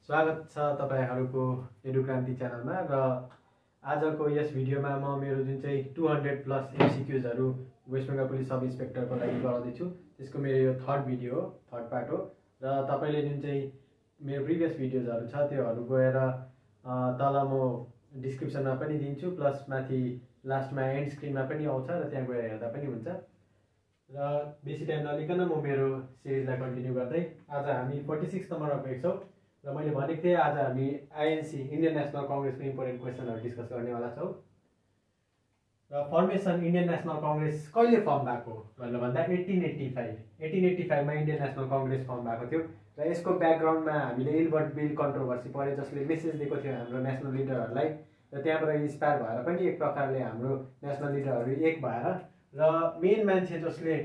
स्वागत छ तपाईहरुको एडुक्रान्ति च्यानलमा र आजको यस भिडियोमा म मेरो जुन चाहिँ 200 प्लस एमसीक्यूजहरु वेस्ट बेंगल पुलिस सब इन्स्पेक्टरको लागि गराउँदै छु। त्यसको मेरो यो थर्ड भिडियो हो, थर्ड पार्ट हो र तपाईले जुन चाहिँ मेरो प्रिभियस भिडियोजहरु छ त्योहरु गएर तल म डिस्क्रिप्सनमा पनि दिन्छु, प्लस माथि लास्टमा एन्ड स्क्रिनमा पनि आउँछ र त्यहाँ गएर हेर्दा पनि हुन्छ। र बेसी टाइम नलिकन म मेरो सिरिजलाई कन्टिन्यू गर्दै आज हामी 46 नम्बरमा पुगेछौं र मैले भनेको थिएँ आज हामी आईएनसी इन्डियन नेशनल कांग्रेसको इम्पोर्टेन्ट क्वेशनहरु डिस्कस गर्नेवाला छौं। र फर्मेसन इन्डियन नेशनल कांग्रेस कहिले फर्म भएको भनेर भन्दा 1885 मा इन्डियन नेशनल कांग्रेस फर्म भएको थियो र यसको ब्याकग्राउन्डमा हामीले इल्बर्ट बिल कन्ट्रोभर्सी पढे जसले मेसेज दिएको थियो हाम्रो नेशनल लिडरहरुलाई र त्यहाँबाट इन्स्पायर भएर पनि एक प्रकारले हाम्रो नेशनल लिडरहरु एक भएर र मेन मान्छे जसले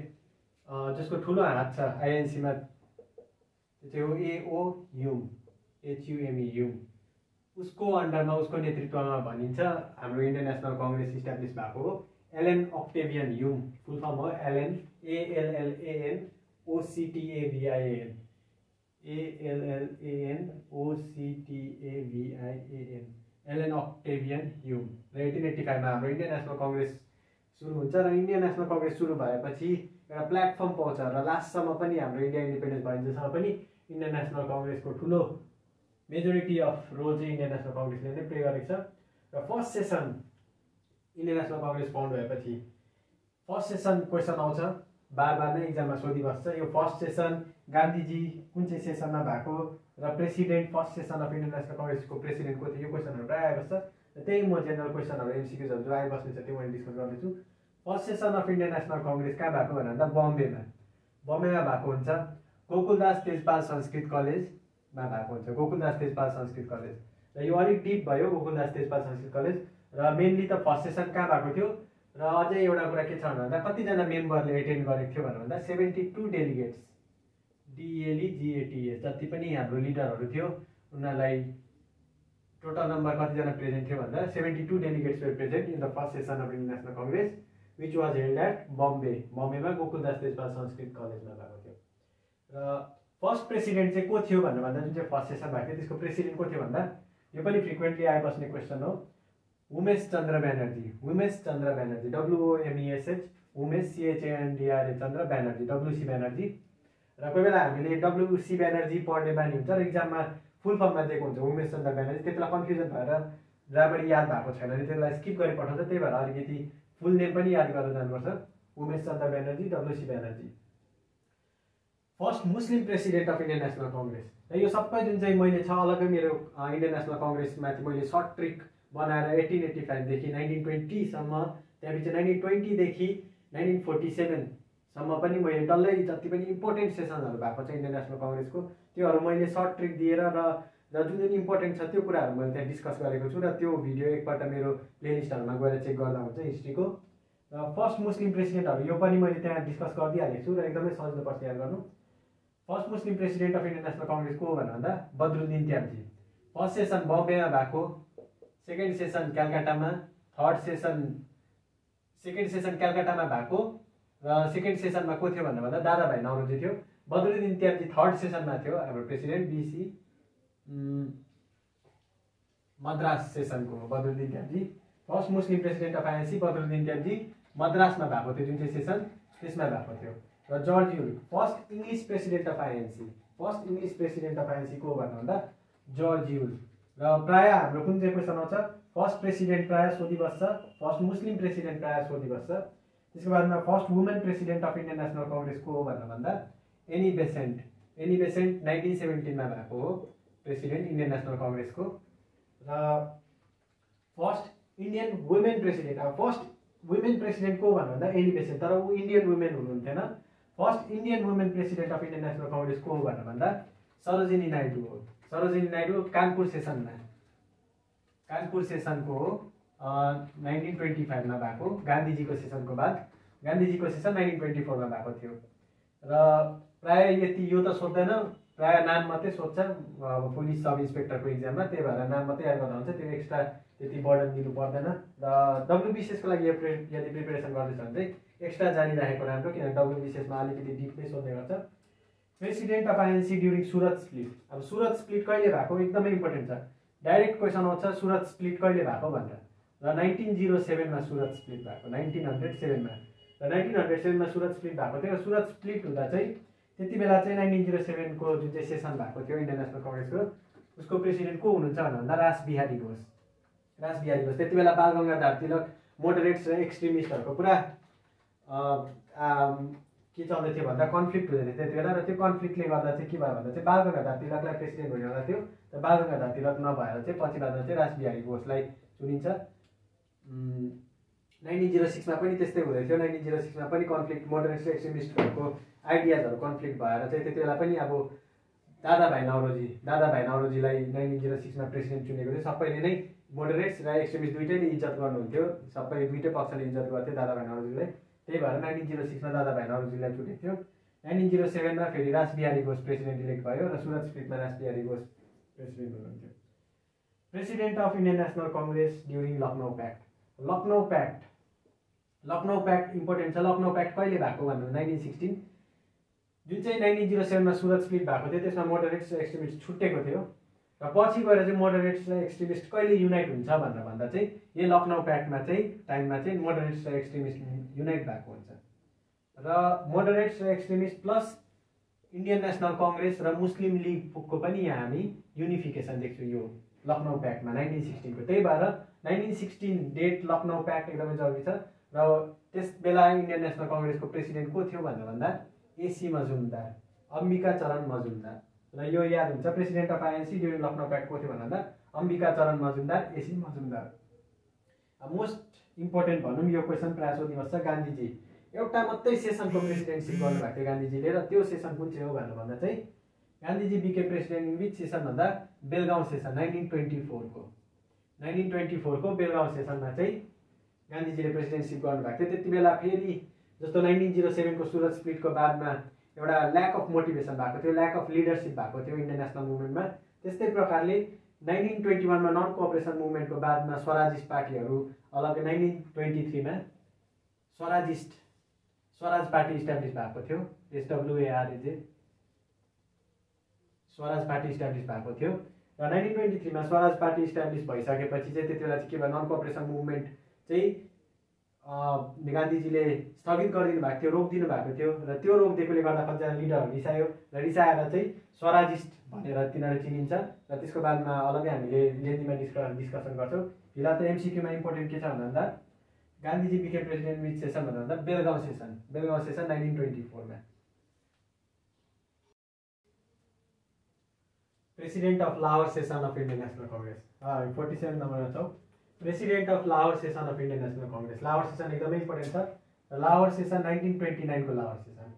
जसको ठूलो हात छ आईएनसी मा त्यो चाहिँ हो एओ ह्युम, HUME ह्युम। उसको अन्डरमा उसको नेतृत्वमा भनिन्छ हाम्रो इन्डियन नेशनल कांग्रेस इस्टाब्लिश भएको हो। Allan Octavian Hume, full form हो Allan ALLAN OCTAVIAN Allan Octavian Hume र 1885 मा हाम्रो इन्डियन नेशनल कांग्रेस सुरु हुन्छ र इन्डियन नेशनल कांग्रेस सुरु भएपछि एउटा प्लेटफर्म पाउँछ र लास्टसम्म पनि हाम्रो इन्डिया इन्डिपेन्डेन्स भइन्जेसम्म पनि इन्डियन नेशनल कांग्रेसको ठूलो मेजोरिटी अफ रोल चाहिँ इन्डियन नेशनल कांग्रेसले नै प्ले गरेको छ। र first session Indian National Congress found भएपछि फर्स्ट सेसन क्वेशन आउँछ, बार नै एक्जाममा सोधिबस्छ। यो फर्स्ट सेसन गान्धीजी कुन चाहिँ सेसनमा भएको र president first session of Indian National कांग्रेसको प्रेसिडेन्ट को थियो, यो क्वेशनहरु प्राय आइबस्छ। र त्यही म जेनरल क्वेशनहरु एमसीक्यूजहरु जो आइबस्ने छ त्यो मैले डिस्कस गर्दैछु। First session of Indian National Congress कहाँ भएको भन्दा बम्बेमा भएको हुन्छ। गोकुलदास तेजपाल संस्कृत कलेजमा भएको हुन्छ, गोकुलदास तेजपाल संस्कृत कलेज। र यो अलिक डिप भयो गोकुलदास तेजपाल संस्कृत कलेज र मेनली त फर्स्ट सेसन कहाँ भएको थियो र अझै एउटा कुरा के छ भन्दा कतिजना मेम्बरले एटेन्ड गरेको थियो भन्दा 72 डेलिगेट्स DLEGATS जति पनि हाम्रो लिडरहरु थियो उनीहरुलाई टोटल नम्बर कतिजना प्रेजेन्ट थियो भन्दा 72 delegates were present in the first session of Indian National Congress which was held at बम्बेमा गोकुलदास तेजपाल संस्कृत कलेजमा भएको थियो। र फर्स्ट प्रेसिडेन्ट चाहिँ को थियो भन्दा जुन चाहिँ फर्स्ट सेसन भएको थियो त्यसको प्रेसिडेन्ट को थियो भन्दा यो पनि फ्रिक्वेन्टली आइबस्ने क्वेशन हो, उमेश चन्द्र ब्यानर्जी WOMESH उमेश CHANDRA चन्द्र ब्यानर्जी WC ब्यानर्जी। र कोही बेला हामीले WC ब्यानर्जी पढ्ने बानी हुन्छ र एक्जाममा फुल फर्ममा दिएको हुन्छ उमेश चन्द्र ब्यानर्जी, त्यतिलाई कन्फ्युजन भएर राम्ररी याद भएको छैन भने त्यसलाई स्किप गरी पठाउँछ। त्यही भएर अलिकति फुल नेम पनि याद गरेर जानुपर्छ, Umesh Chandra Banerjee WC Banerjee. First Muslim president of Indian National Congress र यो सबै जुन चाहिँ मैले छ अलग्गै मेरो इन्डियन नेशनल कांग्रेसमाथि मैले सर्ट ट्रिक बनाएर 1885 देखि 1920 सम्म, त्यसपछि 1920 देखि 1947 सम्म पनि मैले डल्लै जति पनि इम्पोर्टेन्ट सेसनहरु भएको छ इन्डियन नेशनल कांग्रेसको त्योहरु मैले सर्ट ट्रिक दिएर र जुन जुन इम्पोर्टेन्ट छ त्यो कुराहरु मैले त्यहाँ डिस्कस गरेको छु र त्यो भिडियो एकपल्ट मेरो प्लेलिस्टहरुमा गएर चेक गर्दा हुन्छ हिस्ट्रीको। र फर्स्ट मुस्लिम प्रेसिडेन्टहरु यो पनि मैले त्यहाँ डिस्कस गरिदिहालेको छु र एकदमै सजिलो पर्छ याद गर्नु। First Muslim president of Indian National Congress को हो भन्दा बद्रुद्दिन त्याब्जी। फर्स्ट सेसन बम्बेमा भएको, सेकेन्ड सेसन कलकत्तामा, सेकेन्ड सेसन कलकत्तामा भएको र सेकेन्ड सेसनमा को थियो भन्दा दादाभाई नौरोजी थियो। बद्रुद्दिन त्याब्जी थर्ड सेसनमा थियो हाम्रो प्रेसिडेन्ट BC मद्रास सेसनको Badruddin Tyabji. First Muslim president of INC Badruddin Tyabji मद्रासमा भएको थियो जुन चाहिँ सेसन त्यसमा भएको थियो। र George Yule first English president of INC को भन्दा जर्ज ह्युल। र प्राय हाम्रो कुन चाहिँ क्वेशन आउँछ फर्स्ट प्रेसिडेन्ट प्राय सोधिबस्छ, फर्स्ट मुस्लिम प्रेसिडेन्ट प्राय सोधिबस्छ। त्यसको बादमा first women president of Indian National Congress को हो भन्दा एनी बेसेन्ट 1917 मा भएको हो प्रेसिडेन्ट इन्डियन नेशनल कांग्रेसको। र फर्स्ट इन्डियन वुमेन प्रेसिडेन्ट, अब फर्स्ट वुमेन प्रेसिडेन्ट को भन्दा एनी बेसेन्ट, तर ऊ इन्डियन वुमेन हुनुहुन्थेन। First Indian women president of Indian National Congress को हो भन्दा सरोजिनी नायडू हो। सरोजिनी नायडू कानपुर सेसनको हो 1925 मा भएको, गान्धीजीको सेसनको बाद। गान्धीजीको सेसन 1924 मा भएको थियो। र प्राय यति यो त सोध्दैन, प्राय नाम मात्रै सोध्छ अब पुलिस सब इन्स्पेक्टरको एक्जाममा, त्यही भएर नाम मात्रै याद गर्दा हुन्छ, त्यो एक्स्ट्रा त्यति बर्डन दिनु पर्दैन। र WBCS को लागि यदि प्रिपरेसन गर्दैछ भने चाहिँ एक्स्ट्रा जानिराखेको राम्रो, किनभने WBCS मा अलिकति डिपमै सोध्ने गर्छ। President of INC during Surat split. अब सुरत स्प्लिट कहिले भएको एकदमै इम्पोर्टेन्ट छ, डाइरेक्ट क्वेसन आउँछ सुरत स्प्लिट कहिले भएको भनेर। र 1907 सुरत स्प्लिट भएको, 1907 र 1907 सुरत स्प्लिट भएको थियो। र सुरत स्प्लिट हुँदा चाहिँ त्यति बेला चाहिँ 1907 को जुन चाहिँ सेसन भएको थियो इन्डियन नेसनल कङ्ग्रेसको, उसको प्रेसिडेन्ट को हुनुहुन्छ भन्दा रासबिहारी घोष। रासबिहारी घोष त्यति बेला बालगङ्गाधर तिलक मोडरेट्स र एक्सट्रिमिस्टहरूको पुरा के चल्दै थियो भन्दा कन्फ्लिक्ट हुँदै थियो त्यति बेला। र त्यो कन्फ्लिक्टले गर्दा चाहिँ के भयो भन्दा चाहिँ बालगङ्गाधर तिलकलाई प्रेसिडेन्ट हुनेवाला थियो, र बालगङ्गाधर तिलक नभएर चाहिँ पछि बाद चाहिँ रासबिहारी घोषलाई चुनिन्छ। 1906 पनि त्यस्तै हुँदै थियो। 1906 पनि कन्फ्लिक्ट मोडरेट्स र एक्सट्रिमिस्टहरूको आइडियाजहरू कन्फ्लिक्ट भएर चाहिँ त्यति बेला पनि अब दादाभाइ नौरोजीलाई 1906 प्रेसिडेन्ट चुनेको थियो। सबैले नै मोडरेट्स र एक्सट्रिमिस्ट दुइटैले इज्जत गर्नुहुन्थ्यो, सबै दुइटै पक्षले इज्जत गर्थे दादाभाइ नौरोजीलाई। त्यही भएर 1906 दादाभाइ नौरोजीलाई चुनेको थियो। 1907 फेरि रासबिहारी घोष प्रेसिडेन्ट इलेक्ट भयो र सुरत स्प्लिटमा रासबिहारी घोष प्रेसिडेन्ट हुनुहुन्थ्यो। President of Indian national Congress during Lucknow pact. Lucknow pact important छ। लखनऊ प्याक्ट कहिले भएको भन्नु 1916, जुन चाहिँ 1907 सुरत स्प्लिट भएको थियो त्यसमा मोडरेट्स र एक्सट्रिमिस्ट छुट्टेको थियो। र पछि गएर चाहिँ मोडरेट्स र एक्सट्रिमिस्ट कहिले युनाइट हुन्छ भनेर भन्दा चाहिँ यो लखनऊ प्याक्टमा चाहिँ टाइममा चाहिँ मोडरेट्स र एक्सट्रिमिस्ट युनाइट भएको हुन्छ। र मोडरेट्स र extremist plus Indian national Congress र मुस्लिम लिगको पनि यहाँ हामी युनिफिकेसन देख्छौँ यो लखनऊ प्याक्टमा 1916 को। त्यही भएर 1916 डेट लखनऊ प्याक्ट एकदमै जरुरी छ। र त्यस बेला इन्डियन नेसनल कङ्ग्रेसको प्रेसिडेन्ट को थियो भनेर भन्दा एसी मजुमदार, अम्बिका चरण मजुमदार। र यो याद हुन्छ president of INC during Lucknow pact को थियो भन्दा Ambika Charan Majumdar, AC Majumdar. Most important भनौँ यो क्वेसन प्रायः सोधिबस्छ, गान्धीजी एउटा मात्रै सेसनको प्रेसिडेन्टसिप गर्नुभएको थियो गान्धीजीले। र त्यो सेसन कुन चाहिँ हो भनेर भन्दा चाहिँ गान्धीजी बिके प्रेसिडेन्ट इन विच सेसन भन्दा बेलगाउँ सेसन 1924 को। 1924 को बेलगाउँ सेसनमा चाहिँ गान्धीजीले प्रेसिडेन्टसिप गर्नुभएको थियो। त्यति बेला फेरि जस्तो 1907 को सुरत स्प्लिटको बादमा एउटा ल्याक अफ मोटिभेसन भएको थियो, ल्याक अफ लिडरसिप भएको थियो इन्डियन नेसनल मुभमेन्टमा। त्यस्तै प्रकारले 1921 मा नन कोअपरेसन मुभमेन्टको बादमा स्वराजिस्ट पार्टीहरू अलग्गै 1923 मा स्वराज पार्टी इस्टाब्लिस भएको थियो, SWARAJ स्वराज पार्टी इस्टाब्लिस भएको थियो। र 1923 मा स्वराज पार्टी इस्टाब्लिस भइसकेपछि चाहिँ त्यति बेला चाहिँ के भयो नन कोअपरेसन मुभमेन्ट चाहिँ गान्धीजीले स्थगित गरिदिनु भएको थियो, रोकिदिनु भएको थियो। र त्यो रोकिदिएकोले गर्दा कतिजना लिडरहरू रिसायो र रिसाएर चाहिँ स्वराजिस्ट भनेर तिनीहरू चिनिन्छ। र त्यसको बादमा अलग्गै हामीले लेन्थीमा डिस्कसन गर्छौँ। फिलहाल त MCQ मा इम्पोर्टेन्ट के छ भन्दा Gandhiji became president which session भन्दा बेलगाउँ सेसन 1924 मा। President of Lahore session of Indian national Congress 47 नम्बरमा छौँ। President of Lahore session of Indian national Congress. Lahore session एकदमै इम्पोर्टेन्ट छ। लाहोर सेसन 1929 को लाहोर सेसन।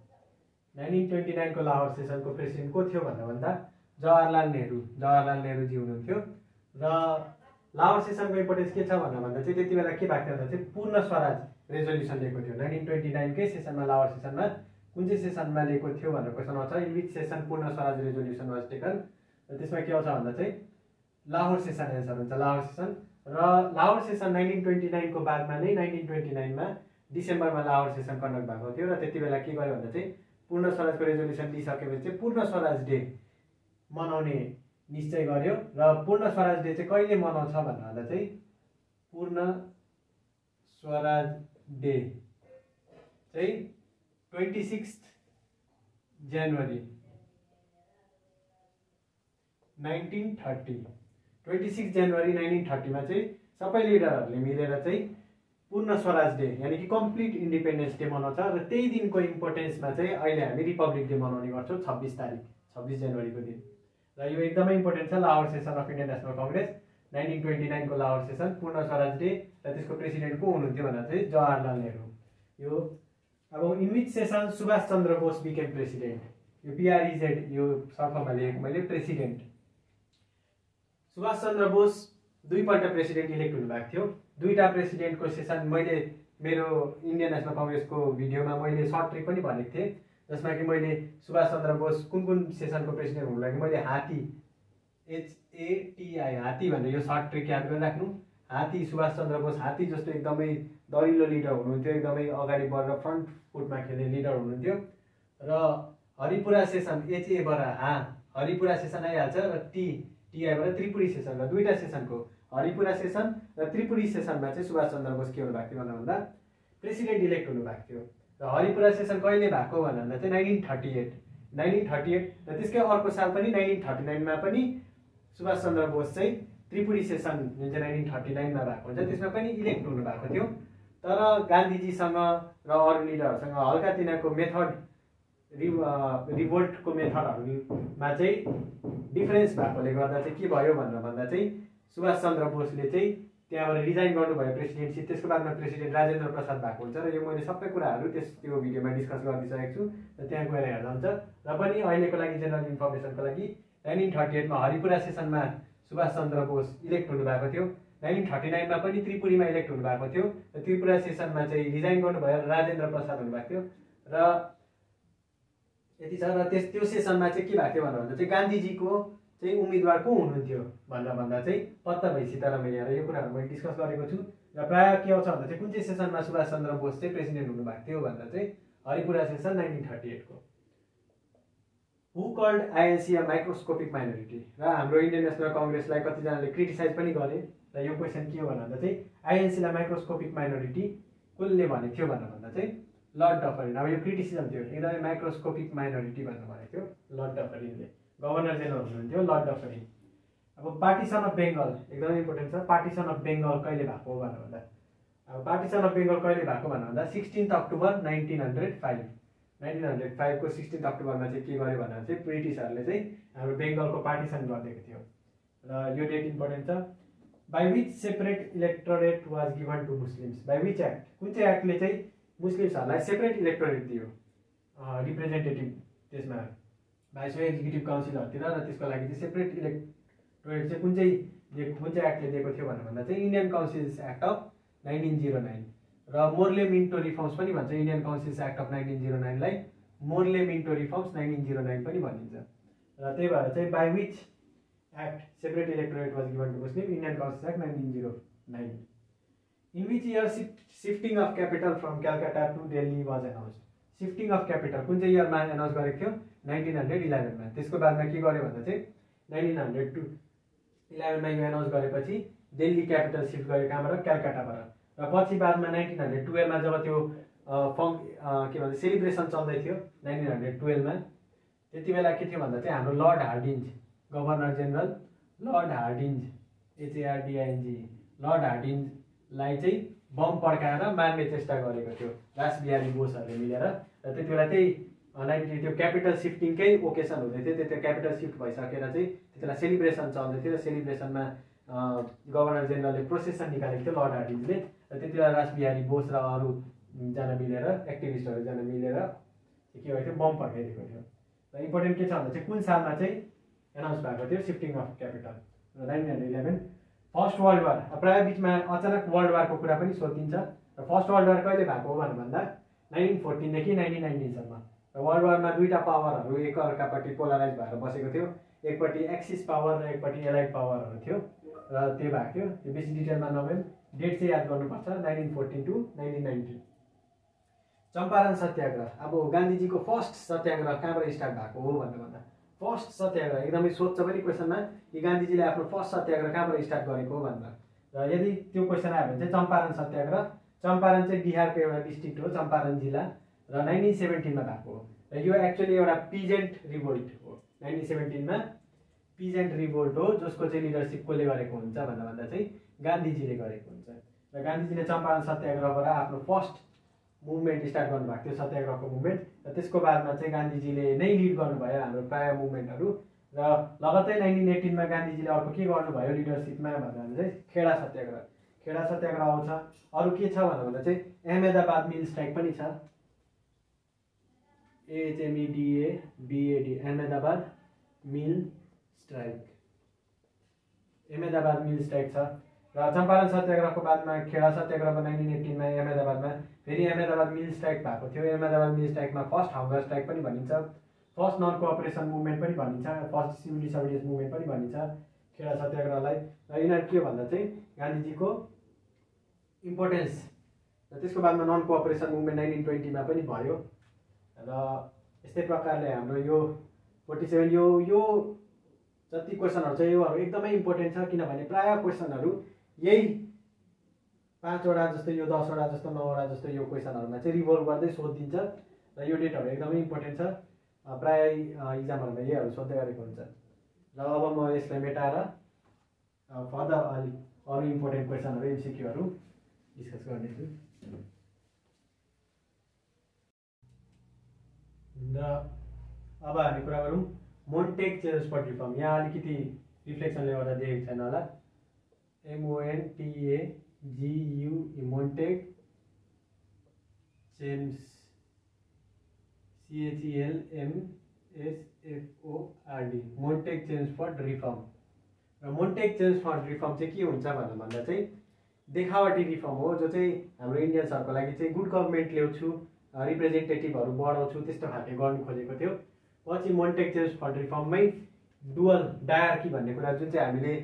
1929 को लाहोर सेसनको प्रेसिडेन्ट को थियो भनेर भन्दा जवाहरलाल नेहरू जी हुनुहुन्थ्यो। र लाहोर सेसनको इम्पोर्टेन्स के छ भनेर भन्दा चाहिँ त्यति बेला के भएको थियो भन्दा चाहिँ पूर्ण स्वराज रेजोल्युसन लिएको थियो 1929 कै सेसनमा। लाहोर सेसनमा कुन चाहिँ सेसनमा लिएको थियो भनेर क्वेसन आउँछ, इन विच सेसन पूर्ण स्वराज रेजोल्युसन वाज टेकन। र त्यसमा के आउँछ भन्दा चाहिँ लाहोर सेसन एन्सर हुन्छ, लाहोर सेसन। र लाहोर सेसन 1929 को बादमा नै 1929 मा डिसेम्बरमा लाहोर सेसन कन्डक्ट भएको थियो। र त्यति बेला के गर्यो भन्दा चाहिँ पूर्ण स्वराजको रेजोल्युसन लिइसकेपछि चाहिँ पूर्ण स्वराज डे मनाउने निश्चय गर्यो। र पूर्ण स्वराज डे चाहिँ कहिले मनाउँछ भनेर भन्दा चाहिँ पूर्ण स्वराज डे चाहिँ 26 जनवरी 1930। 26 जनवरी 1930 मा चाहिँ सबै लिडरहरूले मिलेर चाहिँ पूर्ण स्वराज डे यानि कि कम्प्लिट इन्डिपेन्डेन्स डे मनाउँछ। र त्यही दिनको इम्पोर्टेन्समा चाहिँ अहिले हामी रिपब्लिक डे मनाउने गर्छौँ 26 जनवरीको दिन। र यो एकदमै इम्पोर्टेन्ट छ। Lahore session of Indian national Congress 1929 को लाहोर सेसन पूर्ण स्वराज डे। र त्यसको प्रेसिडेन्ट को हुनुहुन्थ्यो भन्दा चाहिँ जवाहरलाल नेहरू। यो अब in which session Subhash Chandra Bose became president. यो PREZ यो सर्फमा लेखेको मैले प्रेसिडेन्ट। सुभाष चन्द्र बोस दुईपल्ट प्रेसिडेन्ट इलेक्ट हुनुभएको थियो। दुईटा प्रेसिडेन्टको सेसन मैले मेरो इन्डियन नेसनल कङ्ग्रेसको भिडियोमा मैले सर्ट ट्रिक पनि भनेको थिएँ, जसमा कि मैले सुभाष चन्द्र बोस कुन सेसनको प्रेसिडेन्ट हुनु लागि मैले हात्ती HATI हात्ती भनेर यो सर्ट ट्रिक याद गरिराख्नु। हात्ती सुभाष चन्द्र बोस हात्ती जस्तो एकदमै दरिलो लिडर हुनुहुन्थ्यो, एकदमै अगाडि बढेर फ्रन्ट फुटमा खेल्ने लिडर हुनुहुन्थ्यो। र हरिपुरा सेसन एचएबाट हरिपुरा सेसन आइहाल्छ र टिआईबाट त्रिपुरी सेसन र दुईटा सेसनको हरिपुरा सेसन र त्रिपुरी सेसनमा चाहिँ सुभाष चन्द्र बोस के हुनुभएको थियो भन्दा प्रेसिडेन्ट इलेक्ट हुनुभएको थियो। र हरिपुरा सेसन कहिले भएको भन्दा चाहिँ 1938 र त्यसकै अर्को साल पनि 1939मा पनि सुभाष चन्द्र बोस चाहिँ त्रिपुरी सेसन जुन चाहिँ 1939मा भएको हुन्छ त्यसमा पनि इलेक्ट हुनुभएको थियो। तर गान्धीजीसँग र अरू लिडरहरूसँग हल्का तिनीहरूको मेथड रिभोल्टको मेथडहरूमा चाहिँ डिफरेन्स भएकोले गर्दा चाहिँ के भयो भनेर भन्दा चाहिँ सुभाष चन्द्र बोसले चाहिँ त्यहाँबाट रिजाइन गर्नुभयो प्रेसिडेन्टसिप। त्यसको बादमा प्रेसिडेन्ट राजेन्द्र प्रसाद भएको हुन्छ र यो मैले सबै कुराहरू त्यो भिडियोमा डिस्कस गरिसकेको छु र त्यहाँ गएर हेर्दा हुन्छ। र पनि अहिलेको लागि जेनरल इन्फर्मेसनको लागि 1938मा हरिपुरा सेसनमा सुभाष चन्द्र बोस इलेक्ट हुनुभएको थियो। 1939मा पनि त्रिपुरीमा इलेक्ट हुनुभएको थियो र त्रिपुरा सेसनमा चाहिँ रिजाइन गर्नुभयो राजेन्द्र प्रसाद हुनुभएको थियो। र यति छ। र त्यो सेसनमा चाहिँ के भएको थियो भन्दा चाहिँ गान्धीजीको चाहिँ उम्मेदवार को हुनुहुन्थ्यो भनेर भन्दा चाहिँ पत्ता भाइ सीतारामैया र यो कुराहरू मैले डिस्कस गरेको छु। र प्रायः के आउँछ भन्दा चाहिँ कुन चाहिँ सेसनमा सुभाष चन्द्र बोस चाहिँ प्रेसिडेन्ट हुनुभएको थियो भन्दा चाहिँ हरिपुरा सेसन 1938 को। Who called INC a microscopic minority. र हाम्रो इन्डियन नेसनल कङ्ग्रेसलाई कतिजनाले क्रिटिसाइज पनि गरे। र यो क्वेसन के हो भन्दा चाहिँ आइएनसीलाई माइक्रोस्कोपिक माइनोरिटी कसले भनेको थियो भनेर भन्दा चाहिँ लर्ड डफरिन। अब यो क्रिटिसिजम थियो एकदमै माइक्रोस्कोपिक माइनोरिटी भनेर भनेको थियो लर्ड डफरिनले। गभर्नर जेनरल हुनुहुन्थ्यो लर्ड डफरिन। अब पार्टिसन अफ बेङ्गल एकदमै इम्पोर्टेन्ट छ। पार्टिसन अफ बेङ्गल कहिले भएको भनेर भन्दा अब पार्टिसन अफ बेङ्गल कहिले भएको भनेर भन्दा 16 अक्टोबर 1905 को 16 अक्टोबरमा चाहिँ के गर्यो भनेर चाहिँ ब्रिटिसहरूले चाहिँ हाम्रो बेङ्गलको पार्टिसन गरिदिएको थियो। र यो डेट इम्पोर्टेन्ट छ। By which separate electorate was given to Muslims. By which act कुन चाहिँ एक्टले चाहिँ मुस्लिम्सहरूलाई सेपरेट इलेक्टोरेट दियो रिप्रेजेन्टेटिभ त्यसमा भाइसरोय एक्जिक्युटिभ काउन्सिलहरूतिर। र त्यसको लागि चाहिँ सेपरेट इलेक्टोरेट चाहिँ कुन चाहिँ एक्टले दिएको थियो भनेर भन्दा चाहिँ इन्डियन काउन्सिल्स एक्ट अफ 1909 र मोर्ले मिन्टो रिफर्म्स पनि भन्छ। इन्डियन काउन्सिल्स एक्ट अफ 1909लाई मोर्ले मिन्टो रिफर्म्स 1909 पनि भनिन्छ। र त्यही भएर चाहिँ by which act separate electorate was given to Muslim Indian Councils Act 1909। In which year shifting of capital from Calcutta to Delhi was announced. Shifting of capital कुन चाहिँ इयरमा एनाउन्स गरेको थियो 1911मा। त्यसको बादमा के गर्यो भन्दा चाहिँ 1911मा यो एनाउन्स गरेपछि दिल्ली क्यापिटल सिफ्ट गर्यो कहाँबाट क्यालकाटाबाट। र पछि बादमा 1912मा जब त्यो के भन्छ सेलिब्रेसन चल्दै थियो 1912मा त्यति बेला के थियो भन्दा चाहिँ हाम्रो Lord Hardinge governor general Lord Hardinge HARDING Lord हार्डिन्जलाई चाहिँ बम पड्काएर मार्ने चेष्टा गरेको थियो रासबिहारी बोसहरूले मिलेर। र त्यति बेला त्यही त्यो क्यापिटल सिफ्टिङकै ओकेसन हुँदै थियो। त्यो क्यापिटल सिफ्ट भइसकेर चाहिँ त्यति बेला सेलिब्रेसन चल्दै थियो र सेलिब्रेसनमा गभर्नर जेनरलले प्रोसेसन निकालेको थियो लर्ड हार्डिन्जले। र त्यति बेला रासबिहारी बोस र अरूजना मिलेर एक्टिभिस्टहरूजना मिलेर के भएको थियो बम पड्काइदिएको थियो। र इम्पोर्टेन्ट के छ भन्दा चाहिँ कुन सालमा चाहिँ एनाउन्स भएको थियो shifting of capital 1911। First world war प्रायः बिचमा अचानक वर्ल्ड वारको कुरा पनि सोधिन्छ। र फर्स्ट वर्ल्ड वार कहिले भएको हो भनेर भन्दा 1914 देखि 1919 सम्म। र वर्ल्ड वारमा दुईटा पावरहरू एकअर्कापट्टि पोलराइज भएर बसेको थियो। एकपट्टि एक्सिस पावर र एकपट्टि एलाइड पावरहरू थियो। र त्यो भएको थियो। त्यो बेसी डिटेलमा नभए डेट चाहिँ याद गर्नुपर्छ 1914 टु 1919। चम्पारण सत्याग्रह। अब गान्धीजीको फर्स्ट सत्याग्रह कहाँबाट स्टार्ट भएको हो भनेर भन्दा फर्स्ट सत्याग्रह एकदमै सोध्छ पनि क्वेसनमा कि गान्धीजीले आफ्नो फर्स्ट सत्याग्रह कहाँबाट स्टार्ट गरेको हो भनेर। र यदि त्यो क्वेसन आयो भने चाहिँ चम्पारण सत्याग्रह। चम्पारण चाहिँ बिहारको एउटा डिस्ट्रिक्ट हो चम्पारण जिल्ला र 1917मा भएको हो। र यो एक्चुअली एउटा पिजेन्ट रिभोल्ट हो। 1917मा पिजेन्ट रिभोल्ट हो जसको चाहिँ लिडरसिप कसले गरेको हुन्छ भनेर भन्दा चाहिँ गान्धीजीले गरेको हुन्छ। र गान्धीजीले चम्पारण सत्याग्रहबाट आफ्नो फर्स्ट मुभमेन्ट स्टार्ट गर्नुभएको थियो सत्याग्रहको मुभमेन्ट। र त्यसको बादमा चाहिँ गान्धीजीले नै लिड गर्नुभयो हाम्रो प्रायः मुभमेन्टहरू। र लगत्तै 1918मा गान्धीजीले अर्को के गर्नुभयो लिडरसिपमा भन्दा चाहिँ खेडा सत्याग्रह आउँछ। अरू के छ भनेर भन्दा चाहिँ अहमदाबाद मिल स्ट्राइक पनि छ AHMEDABAD अहमदाबाद मिल स्ट्राइक छ। र चम्पारण सत्याग्रहको बादमा खेडा सत्याग्रह 1918मा अहमदाबादमा फेरि अहमदाबाद मिल स्ट्राइक भएको थियो। अहमदाबाद मिल स्ट्राइकमा फर्स्ट हङ्गर स्ट्राइक पनि भनिन्छ फर्स्ट नन कोअपरेसन मुभमेन्ट पनि भनिन्छ फर्स्ट सिभिल डिसअबिडियन्स मुभमेन्ट पनि भनिन्छ खेडा सत्याग्रहलाई। र यिनीहरू के भन्दा चाहिँ गान्धीजीको इम्पोर्टेन्स। र त्यसको बादमा नन कोअपरेसन मुभमेन्ट 1920मा पनि भयो। र यस्तै प्रकारले हाम्रो यो 47 यो जति क्वेसनहरू छ योहरू एकदमै इम्पोर्टेन्ट छ, किनभने प्रायः क्वेसनहरू यही 5 वटा जस्तो, यो 10 वटा जस्तो, 9 वटा जस्तो यो क्वेसनहरूमा चाहिँ रिभल्भ गर्दै सोधिदिन्छ र यो डेटहरू एकदमै इम्पोर्टेन्ट छ। प्रायः इक्जामहरूमा यहीहरू सोध्दै गरेको हुन्छ। र अब म यसलाई मेटाएर फर्दर अलिक अरू इम्पोर्टेन्ट क्वेसनहरू एमसिक्यूहरू डिस्कस गर्नेछु। र अब हामी कुरा गरौँ मोन्टेग चेन्ज फर रिफर्म। यहाँ अलिकति रिफ्लेक्सनले गर्दा देखेको छैन होला, MONTAGUE मोन्टेग चेन्ज CHELMSFORD Montague Chelmsford reform. र मोन्टेग चेन्ज फर रिफर्म चाहिँ के हुन्छ भन्दा चाहिँ देखावटी रिफर्म हो, जो चाहिँ हाम्रो इन्डियन्सहरूको लागि चाहिँ गुड गभर्मेन्ट ल्याउँछु, रिप्रेजेन्टेटिभहरू बढाउँछु त्यस्तो खालको गर्नु खोजेको थियो। पछि मोन्टेग चेन्ज फर रिफर्ममै डुअल डायर्की भन्ने कुरा जुन चाहिँ हामीले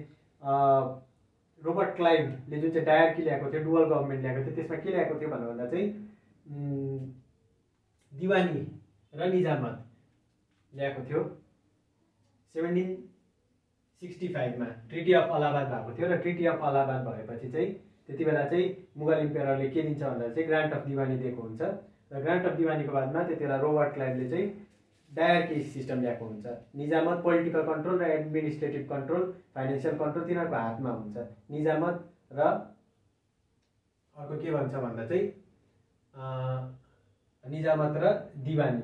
रोबर्ट क्लाइभले जुन चाहिँ डायर्की ल्याएको थियो, डुअल गभर्मेन्ट ल्याएको थियो, त्यसमा के ल्याएको थियो भन्दा चाहिँ दिवानी र निजामत ल्याएको थियो। 1765 मा ट्रिटी अफ अलाहाबाद भएको थियो र ट्रिटी अफ अलाहाबाद भएपछि चाहिँ त्यति बेला चाहिँ मुगल इम्पेयरले के दिन्छ भन्दा चाहिँ ग्रान्ट अफ दिवानी दिएको हुन्छ र ग्रान्ट अफ दिवानीको बादमा त्यति बेला रोबर्ट क्लाइभले चाहिँ डायर्की सिस्टम ल्याएको हुन्छ। निजामत पोलिटिकल कन्ट्रोल र एडमिनिस्ट्रेटिभ कन्ट्रोल, फाइनेन्सियल कन्ट्रोल तिनीहरूको हातमा हुन्छ। निजामत र अर्को के भन्छ भन्दा चाहिँ निजामत र दिवानी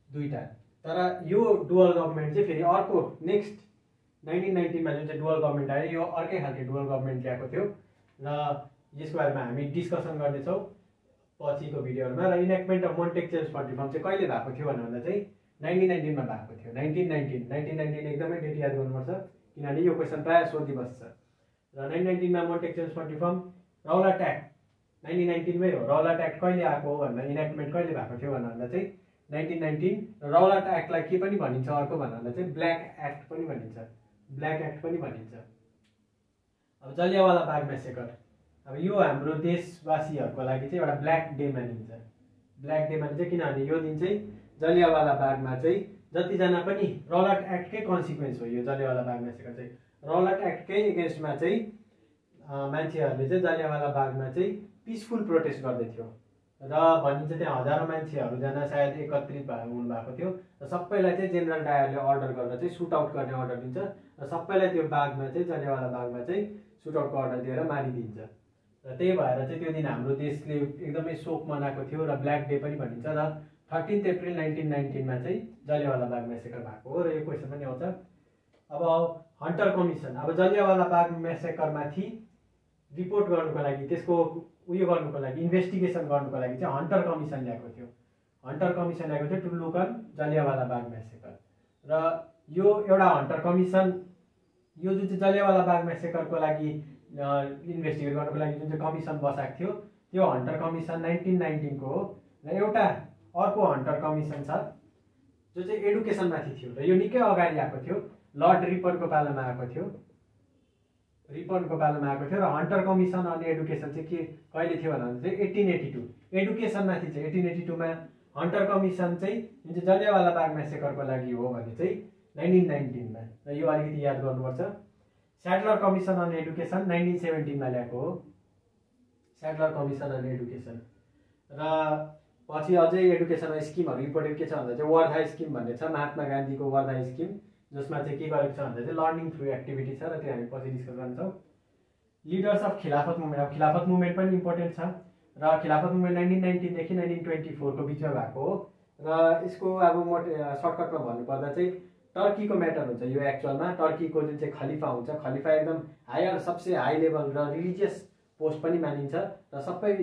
दुईटा। तर यो डुअल गभर्मेन्ट चाहिँ फेरि अर्को नेक्स्ट 1919 मा जुन चाहिँ डुअल गभर्मेन्ट आयो यो अर्कै खालको डुअल गभर्मेन्ट ल्याएको थियो र यसको बारेमा हामी डिस्कसन गर्नेछौँ पछिको भिडियोहरूमा। र इनेक्टमेन्ट अफ मोन्टेग चेन्ज फर रिफर्म चाहिँ कहिले भएको थियो भन्दा चाहिँ 1919 मा भएको थियो। 1919 एकदमै डेट याद गर्नुपर्छ, किनभने यो क्वेसन प्रायः सोधिबस्छ। र 1919 मा Montague Chelmsford reform Rowlatt act 1919 मै हो। रौलट एक्ट कहिले आएको हो भन्दा इनेक्टमेन्ट कहिले भएको थियो भन्दा चाहिँ 1919। रौलट एक्टलाई के पनि भनिन्छ अर्को भन्दा चाहिँ ब्ल्याक एक्ट पनि भनिन्छ, ब्ल्याक एक्ट पनि भनिन्छ। अब जलियावाला बाग म्यासेकर, अब यो हाम्रो देशवासीहरूको लागि चाहिँ एउटा ब्ल्याक डे मानिन्छ। ब्ल्याक डे मानिन्छ किनभने यो दिन चाहिँ जलियावाला बागमा चाहिँ जतिजना पनि रौलट एक्टकै कन्सिक्वेन्स हो यो जलियावाला बाग म्यासेकर चाहिँ। रौलट एक्टकै एगेन्स्टमा चाहिँ मान्छेहरूले चाहिँ जलियावाला बागमा चाहिँ पिसफुल प्रोटेस्ट गर्दै थियो र भनिन्छ त्यहाँ हजारौँ मान्छेहरूजना सायद एकत्रित हुनुभएको थियो र सबैलाई चाहिँ जेनरल डायरले अर्डर गरेर चाहिँ सुट आउट गर्ने अर्डर दिन्छ र सबैलाई त्यो बागमा चाहिँ जलियावाला बागमा चाहिँ सुट आउटको अर्डर दिएर मारिदिन्छ। र त्यही भएर चाहिँ त्यो दिन हाम्रो देशले एकदमै शोक मनाएको थियो र ब्ल्याक डे पनि भनिन्छ। र 13 अप्रिल 1919 मा चाहिँ जलियावाला बाग म्यासेकर भएको हो र यो क्वेसन पनि आउँछ। अब हन्टर कमिसन, अब जलियावाला बाग म्यासेकरमाथि रिपोर्ट गर्नुको लागि, त्यसको उयो गर्नुको लागि, इन्भेस्टिगेसन गर्नुको लागि चाहिँ हन्टर कमिसन ल्याएको थियो। हन्टर कमिसन ल्याएको थियो to look on Jallianwala Bagh massacre. र यो एउटा हन्टर कमिसन, यो जुन चाहिँ जलियावाला बाग म्यासेकरको लागि इन्भेस्टिगेट गर्नुको लागि जुन चाहिँ कमिसन बसाएको थियो त्यो हन्टर कमिसन 1919 को हो। र एउटा अर्को हन्टर कमिसन छ जो चाहिँ एडुकेसनमाथि थियो र यो निकै अगाडि आएको थियो, लर्ड रिपनको पालामा आएको थियो, रिपनको पालामा आएको थियो। र हन्टर कमिसन अन एडुकेसन चाहिँ के कहिले थियो भन्दा चाहिँ 1882 एडुकेसनमाथि चाहिँ 1882 मा हन्टर कमिसन चाहिँ जुन चाहिँ जलियावाला बाग म्यासेकरको लागि हो भने चाहिँ 1919 मा। र यो अलिकति याद गर्नुपर्छ। स्याडलर कमिसन अन एडुकेसन 1917 मा ल्याएको हो, स्याडलर कमिसन अन एडुकेसन। र पछि अझै एडुकेसनमा स्किमहरू इम्पोर्टेन्ट के छ भन्दा चाहिँ वर्धा स्किम भन्ने छ, महात्मा गान्धीको वर्धा स्किम, जसमा चाहिँ के गरेको छ भन्दा चाहिँ लर्निङ थ्रु एक्टिभिटी छ र त्यो हामी पछि डिस्कस गर्छौँ। लिडर्स अफ खिलाफत मुभमेन्ट, अब खिलाफत मुभमेन्ट पनि इम्पोर्टेन्ट छ र खिलाफत मुभमेन्ट 1919 देखि 1924 को बिचमा भएको हो। र यसको अब सर्टकटमा भन्नुपर्दा चाहिँ टर्कीको म्याटर हुन्छ यो एक्चुअलमा। टर्कीको जुन चाहिँ खलिफा हुन्छ, खलिफा एकदम हायर, सबसे हाई लेभल र रिलिजियस पोस्ट पनि मानिन्छ र सबै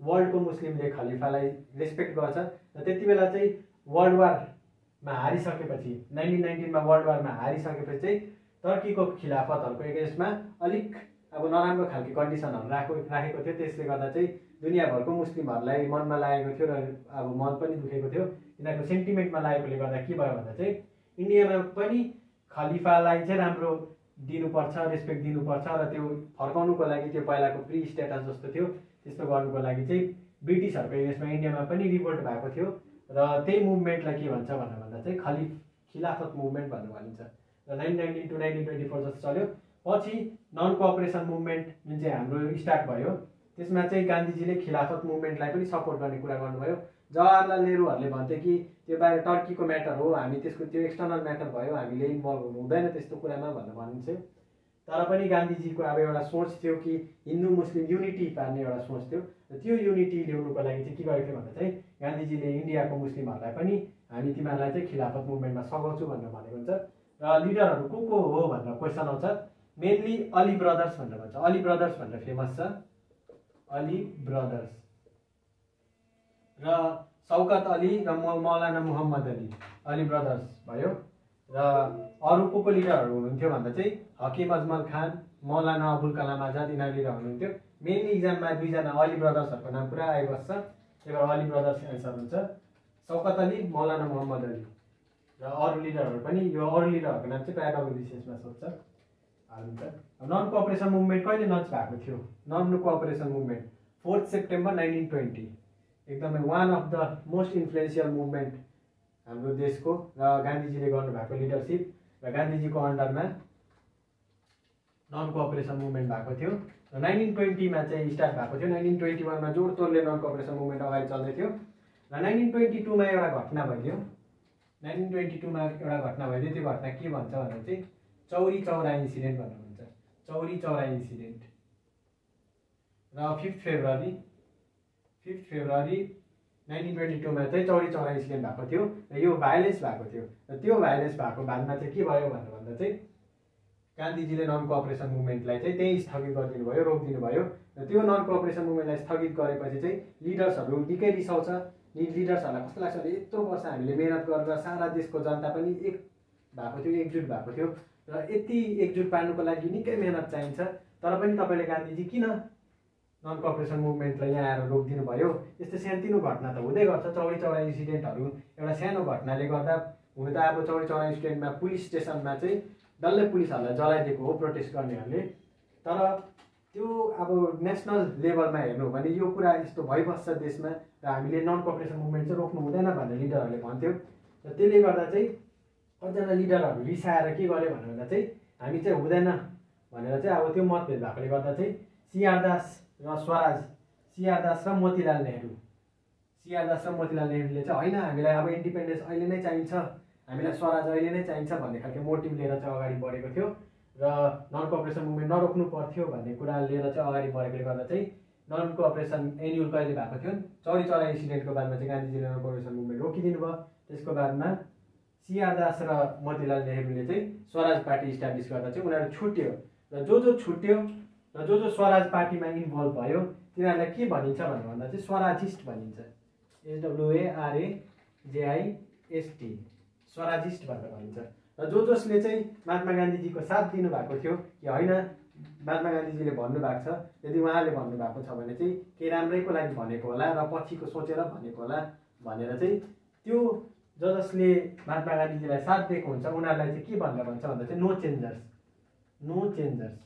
वर्ल्डको मुस्लिमले खलिफालाई रेस्पेक्ट गर्छ। र त्यति बेला चाहिँ वर्ल्ड वारमा हारिसकेपछि 1919 मा वर्ल्ड वारमा हारिसकेपछि चाहिँ टर्कीको खिलाफतहरूको एगेन्स्टमा अलिक अब नराम्रो खालको कन्डिसनहरू राखेको थियो। त्यसले गर्दा चाहिँ दुनियाँभरको मुस्लिमहरूलाई मनमा लागेको थियो र अब मन पनि दुखेको थियो। यिनीहरूको सेन्टिमेन्टमा लागेकोले गर्दा के भयो भन्दा चाहिँ इन्डियामा पनि खलिफालाई चाहिँ राम्रो दिनुपर्छ, रेस्पेक्ट दिनुपर्छ र त्यो फर्काउनुको लागि त्यो पहिलाको प्री स्टेटस जस्तो थियो त्यस्तो गर्नुको लागि चाहिँ ब्रिटिसहरूको एगेन्स्टमा इन्डियामा पनि रिभोल्ट भएको थियो र त्यही मुभमेन्टलाई के भन्छ भनेर भन्दा चाहिँ खिलाफत मुभमेन्ट भनेर भनिन्छ। र 1919 to 1924 जस्तो चल्यो। पछि नन कोअपरेसन मुभमेन्ट जुन चाहिँ हाम्रो स्टार्ट भयो त्यसमा चाहिँ गान्धीजीले खिलाफत मुभमेन्टलाई पनि सपोर्ट गर्ने कुरा गर्नुभयो। जवाहरलाल नेहरूहरूले भन्थे कि त्यो बाहिर टर्कीको म्याटर हो, हामी त्यसको त्यो एक्सटर्नल म्याटर भयो, हामीले इन्भल्भ हुनु हुँदैन त्यस्तो कुरामा भनेर भनिन्छ। तर पनि गान्धीजीको अब एउटा सोच थियो कि हिन्दू मुस्लिम युनिटी पार्ने एउटा सोच थियो। र त्यो युनिटी ल्याउनुको लागि चाहिँ के गरेको थियो भन्दा चाहिँ गान्धीजीले इन्डियाको मुस्लिमहरूलाई पनि हामी तिमीहरूलाई चाहिँ खिलाफत मुभमेन्टमा सघाउँछु भनेर भनेको हुन्छ। र लिडरहरू को हो भनेर क्वेसन आउँछ। मेनली अली ब्रदर्स भनेर भन्छ। अली ब्रदर्स भनेर फेमस छ, अली ब्रदर्स। र शौकत अली र मौलाना मुहम्मद अली ब्रदर्स भयो। र अरू को लिडरहरू हुनुहुन्थ्यो भन्दा चाहिँ हकिम अजमल खान, मौलाना अबुल कलाम आजाद यिनीहरू लिडर हुनुहुन्थ्यो। मेनली इक्जाममा दुईजना अली ब्रदर्सहरूको नाम पुरा आइबस्छ, त्यही भएर अली ब्रदर्स एन्सर हुन्छ। शौकत अली, मौलाना मुहम्मद अली र अरू लिडरहरू पनि, यो अरू लिडरहरूको नाम चाहिँ प्रायः डब्लुबिसिएसमा सोध्छ हाल्नुहुन्छ। नन कोअपरेसन मुभमेन्ट कहिले लन्च भएको थियो? नन कोअपरेसन मुभमेन्ट 4 सेप्टेम्बर 1920, एकदमै one of the most influential movement हाम्रो देशको। र गान्धीजीले गर्नुभएको लिडरसिप र गान्धीजीको अन्डरमा नन कोअपरेसन मुभमेन्ट भएको थियो। र 1920 मा चाहिँ स्टार्ट भएको थियो। 1921 मा जोडतोडले नन कोअपरेसन मुभमेन्ट अगाडि चल्दै थियो। र 1922 मा एउटा घटना भइदियो। 1922 मा एउटा घटना भइदियो। त्यो घटना के भन्छ भन्दा चाहिँ चौरी चौरा इन्सिडेन्ट भनेर भन्छ। चौरी चौरा इन्सिडेन्ट। र 5 फेब्रुअरी 1922 मा चाहिँ चौरी चौरा इन्सिडेन्ट भएको थियो। र यो भाइलेन्स भएको थियो। र त्यो भाइलेन्स भएको बादमा चाहिँ के भयो भनेर भन्दा चाहिँ गान्धीजीले नन कोअपरेसन मुभमेन्टलाई चाहिँ त्यही स्थगित गरिदिनु भयो, रोकिदिनु भयो। र त्यो नन कोअपरेसन मुभमेन्टलाई स्थगित गरेपछि चाहिँ लिडर्सहरू निकै रिसाउँछ। लिडर्सहरूलाई कस्तो लाग्छ भने यत्रो वर्ष हामीले मेहनत गरेर सारा देशको जनता पनि एक भएको थियो, एकजुट भएको थियो, र यति एकजुट पार्नुको लागि निकै मेहनत चाहिन्छ, तर पनि तपाईँले गान्धीजी किन नन कोअपरेसन मुभमेन्टलाई यहाँ आएर रोकिदिनु भयो? यस्तो सानोतिनो घटना त हुँदै गर्छ। चौरी चौरा इन्सिडेन्टहरू एउटा सानो घटनाले गर्दा, हुन त अब चौरी चौरा इन्सिडेन्टमा पुलिस स्टेसनमा चाहिँ डल्लै पुलिसहरूलाई जलाइदिएको हो प्रोटेस्ट गर्नेहरूले। तर त्यो अब नेसनल लेभलमा हेर्नु हो भने यो कुरा यस्तो भइबस्छ देशमा, र हामीले नन कोअपरेसन मुभमेन्ट चाहिँ रोक्नु हुँदैन भनेर लिडरहरूले भन्थ्यो। र त्यसले गर्दा चाहिँ कतिजना लिडरहरू रिसाएर के गर्यो भन्दा चाहिँ हामी चाहिँ हुँदैन भनेर चाहिँ अब त्यो मतभेद भएकोले गर्दा चाहिँ सीआर दास र मोतीलाल नेहरूले चाहिँ होइन हामीलाई अब इन्डिपेन्डेन्स अहिले नै चाहिन्छ, हामीलाई स्वराज अहिले नै चाहिन्छ भन्ने खालको मोटिभ लिएर चाहिँ अगाडि बढेको थियो। र नन कोअपरेसन मुभमेन्ट नरोक्नु पर्थ्यो भन्ने कुरा लिएर चाहिँ अगाडि बढेकोले गर्दा चाहिँ नन कोअपरेसन एन्युअल कहिले भएको थियो? चौरी चौरा इन्सिडेन्टको बादमा चाहिँ गान्धीजीले नन कोअपरेसन मुभमेन्ट रोकिदिनु भयो। त्यसको बादमा सीआर दास र मोतीलाल नेहरूले चाहिँ स्वराज पार्टी इस्टाब्लिस गर्दा चाहिँ उनीहरू छुट्यो। र जो छुट्यो र जो स्वराज पार्टीमा इन्भल्भ भयो तिनीहरूलाई के भनिन्छ भनेर भन्दा चाहिँ स्वराजिस्ट भनिन्छ। SWARAJIST, स्वराजिस्ट भनेर भनिन्छ। र जसले चाहिँ महात्मा गान्धीजीको साथ दिनुभएको थियो कि होइन महात्मा गान्धीजीले भन्नुभएको छ, यदि उहाँले भन्नुभएको छ भने चाहिँ केही राम्रैको लागि भनेको होला र पछिको सोचेर भनेको होला भनेर चाहिँ त्यो जसले महात्मा गान्धीजीलाई साथ दिएको हुन्छ उनीहरूलाई चाहिँ के भनेर भन्छ भन्दा चाहिँ नो चेन्जर्स,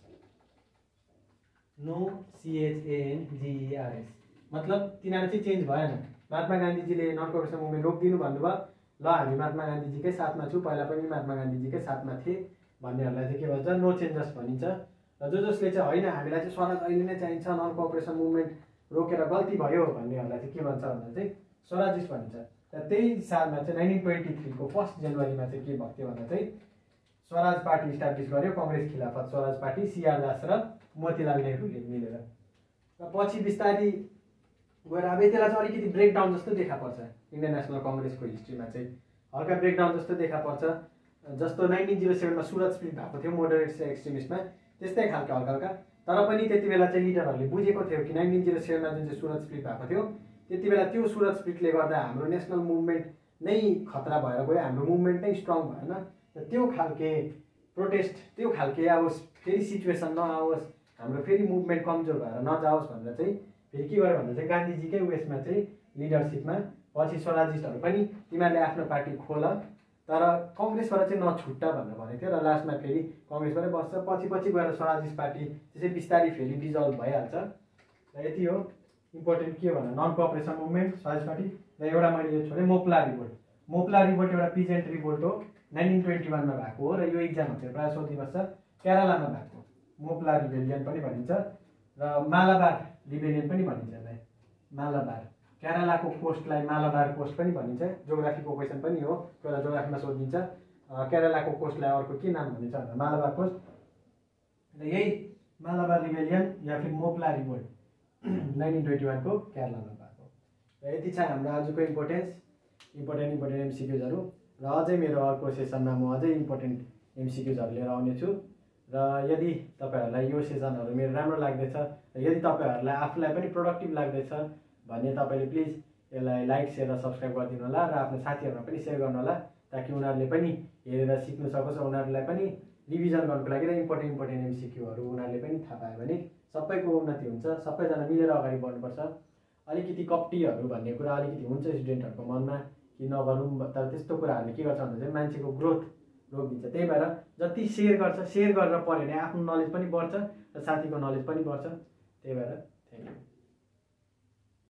मतलब तिनीहरू चाहिँ चेन्ज भएन। महात्मा गान्धीजीले नन कोअपरेसन मुभमेन्ट रोकिदिनु भन्नुभयो, ल हामी महात्मा गान्धीजीकै साथमा छौँ, पहिला पनि महात्मा गान्धीजीकै साथमा थिए भन्नेहरूलाई चाहिँ के भन्छ? नो चेन्जर्स भनिन्छ। र जसले चाहिँ होइन हामीलाई चाहिँ स्वराज अहिले नै चाहिन्छ, नन कोअपरेसन मुभमेन्ट रोकेर गल्ती भयो भन्नेहरूलाई चाहिँ के भन्छ भन्दा चाहिँ स्वराजिस्ट भनिन्छ। र त्यही सालमा चाहिँ 1923 को 1 जनवरीमा चाहिँ के भएको थियो भन्दा चाहिँ स्वराज पार्टी इस्टाब्लिस गर्यो, काङ्ग्रेस खिलाफत स्वराज पार्टी, सीआर दास र मोतीलाल नेहरूले मिलेर। र पछि बिस्तारै गएर अब त्यसलाई चाहिँ अलिकति ब्रेकडाउन जस्तो देखा पर्छ इन्डियन नेसनल कङ्ग्रेसको हिस्ट्रीमा चाहिँ हल्का ब्रेकडाउन जस्तो देखा पर्छ। जस्तो 1907 मा सुरत स्प्लिट भएको थियो मोडरेट एक्सट्रिमिस्टमा, त्यस्तै खालको हल्का। तर पनि त्यति बेला चाहिँ लिडरहरूले बुझेको थियो कि 1907 मा जुन चाहिँ सुरत स्प्लिट भएको थियो त्यति बेला त्यो सुरत स्प्लिटले गर्दा हाम्रो नेसनल मुभमेन्ट नै खतरा भएर गयो, हाम्रो मुभमेन्ट नै स्ट्रङ भएन। र त्यो खालके प्रोटेस्ट, त्यो खालके अब फेरि सिचुएसन नआओस्, हाम्रो फेरि मुभमेन्ट कमजोर भएर नजाओस् भनेर चाहिँ फेरि के गर्यो भन्दा चाहिँ गान्धीजीकै उयसमा चाहिँ लिडरसिपमा पछि स्वराजिस्टहरू पनि तिमीहरूले आफ्नो पार्टी खोल तर कङ्ग्रेसबाट चाहिँ नछुट्टा भनेर भनेको थियो। र लास्टमा फेरि कङ्ग्रेसबाटै बस्छ, पछि गएर स्वराजिस्ट पार्टी त्यसै बिस्तारै फेरि डिजल्भ भइहाल्छ। र यति हो इम्पोर्टेन्ट के हो भन्दा non cooperation movement, Swaraj Party. र एउटा मैले यो छोडेँ मोप्ला रिभोल्ट। मोप्ला रिभोल्ट एउटा पिजेन्ट रिभोल्ट हो, 1921 मा भएको हो र यो इक्जामहरूतिर प्रायः सोधिबस्छ। केरलामा भएको मोप्ला रिबेलियन पनि भनिन्छ र मालाबार रिबेलियन पनि भनिन्छ यसलाई। मालाबार केरलाको कोस्टलाई मालाबार कोस्ट पनि भनिन्छ। जियोग्राफीको क्वेसन पनि हो, कोही बेला जियोग्राफीमा सोधिन्छ केरलाको कोस्टलाई अर्को के नाम भनिन्छ भनेर, मालाबार कोस्ट। र यही मालाबार रिबेलियन या फिर मोप्ला रिभोल्ट 1921 को केरलामा भएको। र यति छ हाम्रो आजको इम्पोर्टेन्ट एमसिक्युजहरू। र अझै मेरो अर्को सेसनमा म अझै इम्पोर्टेन्ट एमसिक्युजहरू लिएर आउनेछु। र यदि तपाईँहरूलाई यो सेसनहरू मेरो राम्रो लाग्दैछ र यदि तपाईँहरूलाई आफूलाई पनि प्रोडक्टिभ लाग्दैछ भने तपाईँले प्लिज यसलाई लाइक सेयर र सब्सक्राइब गरिदिनु होला र आफ्नो साथीहरूमा पनि सेयर गर्नु होला, ताकि उनीहरूले पनि हेरेर सिक्नु सकोस्, उनीहरूलाई पनि रिभिजन गर्नुको लागि र इम्पोर्टेन्ट एमसिक्युहरू उनीहरूले पनि थाहा पायो भने सबैको उन्नति हुन्छ। सबैजना मिलेर अगाडि बढ्नुपर्छ। अलिकति कप्टीहरू भन्ने कुरा अलिकति हुन्छ स्टुडेन्टहरूको मनमा कि नगरौँ, तर त्यस्तो कुराहरूले के गर्छ भन्दा चाहिँ मान्छेको ग्रोथ रोकिदिन्छ। त्यही भएर जति सेयर गरेर पढ्यो भने आफ्नो नलेज पनि बढ्छ र साथीको नलेज पनि बढ्छ। त्यही भएर थ्याङ्क यू।